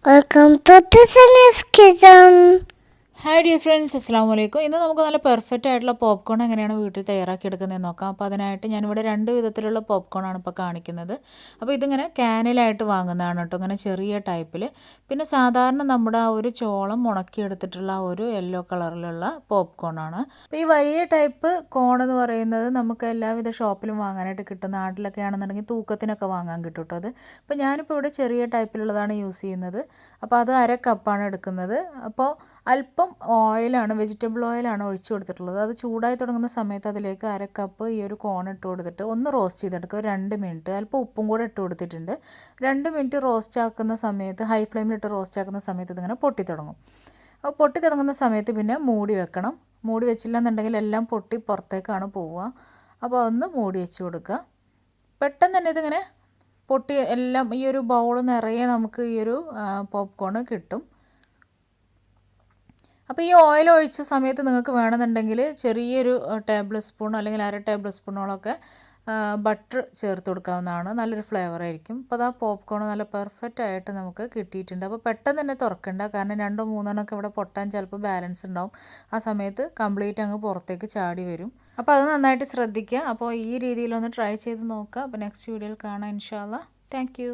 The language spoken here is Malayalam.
Welcome to Tiffany's Kitchen. Hi dear friends, അസ്സാം വലൈക്കും. ഇന്ന് നമുക്ക് നല്ല പെർഫെക്റ്റ് ആയിട്ടുള്ള പോപ്കോൺ എങ്ങനെയാണ് വീട്ടിൽ തയ്യാറാക്കിയെടുക്കുന്നതെന്ന് നോക്കാം. അപ്പോൾ അതിനായിട്ട് ഞാനിവിടെ 2 വിധത്തിലുള്ള പോപ്കോണാണ് ഇപ്പോൾ കാണിക്കുന്നത്. അപ്പോൾ ഇതിങ്ങനെ ക്യാനിലായിട്ട് വാങ്ങുന്നതാണ് കേട്ടോ, ഇങ്ങനെ ചെറിയ ടൈപ്പിൽ. പിന്നെ സാധാരണ നമ്മുടെ ആ ഒരു ചോളം ഉണക്കിയെടുത്തിട്ടുള്ള ഒരു യെല്ലോ കളറിലുള്ള പോപ്കോണാണ്. അപ്പോൾ ഈ വലിയ ടൈപ്പ് കോൺ എന്ന് പറയുന്നത് നമുക്ക് എല്ലാവിധ ഷോപ്പിലും വാങ്ങാനായിട്ട് കിട്ടും. നാട്ടിലൊക്കെ ആണെന്നുണ്ടെങ്കിൽ തൂക്കത്തിനൊക്കെ വാങ്ങാൻ കിട്ടും കേട്ടോ അത്. അപ്പോൾ ഞാനിപ്പോൾ ഇവിടെ ചെറിയ ടൈപ്പിലുള്ളതാണ് യൂസ് ചെയ്യുന്നത്. അപ്പോൾ അത് 1/2 കപ്പാണ് എടുക്കുന്നത്. അപ്പോൾ അല്പം ഓയിലാണ്, വെജിറ്റബിൾ ഓയിലാണ് ഒഴിച്ചു കൊടുത്തിട്ടുള്ളത്. അത് ചൂടായി തുടങ്ങുന്ന സമയത്ത് അതിലേക്ക് 1/2 കപ്പ് ഈ ഒരു കോൺ ഇട്ട് കൊടുത്തിട്ട് ഒന്ന് റോസ്റ്റ് ചെയ്തെടുക്കുക. 2 മിനിറ്റ്, അല്പം ഉപ്പും കൂടെ ഇട്ട് കൊടുത്തിട്ടുണ്ട്. 2 മിനിറ്റ് റോസ്റ്റ് ആക്കുന്ന സമയത്ത്, ഹൈ ഫ്ലെയിമിലിട്ട് റോസ്റ്റ് ആക്കുന്ന സമയത്ത് ഇതിങ്ങനെ പൊട്ടി തുടങ്ങും. അപ്പോൾ പൊട്ടി തുടങ്ങുന്ന സമയത്ത് പിന്നെ മൂടി വെക്കണം. മൂടി വെച്ചില്ല എന്നുണ്ടെങ്കിൽ എല്ലാം പൊട്ടി പുറത്തേക്കാണ് പോവുക. അപ്പോൾ ഒന്ന് മൂടി വെച്ച് കൊടുക്കുക. പെട്ടെന്ന് തന്നെ ഇതിങ്ങനെ പൊട്ടി എല്ലാം ഈ ഒരു ബൗൾ നിറയെ നമുക്ക് ഈ ഒരു പോപ്കോൺ കിട്ടും. അപ്പോൾ ഈ ഓയിൽ ഒഴിച്ച സമയത്ത് നിങ്ങൾക്ക് വേണമെന്നുണ്ടെങ്കിൽ ചെറിയൊരു ടേബിൾ സ്പൂൺ അല്ലെങ്കിൽ 1/2 ടേബിൾ സ്പൂണോളൊക്കെ ബട്ടർ ചേർത്ത് കൊടുക്കാവുന്നതാണ്. നല്ലൊരു ഫ്ലേവർ ആയിരിക്കും. അപ്പോൾ അതാ പോപ്കോൺ നല്ല പെർഫെക്റ്റ് ആയിട്ട് നമുക്ക് കിട്ടിയിട്ടുണ്ട്. അപ്പോൾ പെട്ടെന്ന് തന്നെ തുറക്കണ്ട, കാരണം 2 3 എണ്ണമൊക്കെ ഇവിടെ പൊട്ടാൻ ചിലപ്പോൾ ബാലൻസ് ഉണ്ടാവും. ആ സമയത്ത് കംപ്ലീറ്റ് അങ്ങ് പുറത്തേക്ക് ചാടി വരും. അപ്പോൾ അത് നന്നായിട്ട് ശ്രദ്ധിക്കുക. അപ്പോൾ ഈ രീതിയിലൊന്ന് ട്രൈ ചെയ്ത് നോക്കുക. അപ്പോൾ നെക്സ്റ്റ് വീഡിയോയിൽ കാണാം ഇൻഷാ അല്ലാ. Thank you.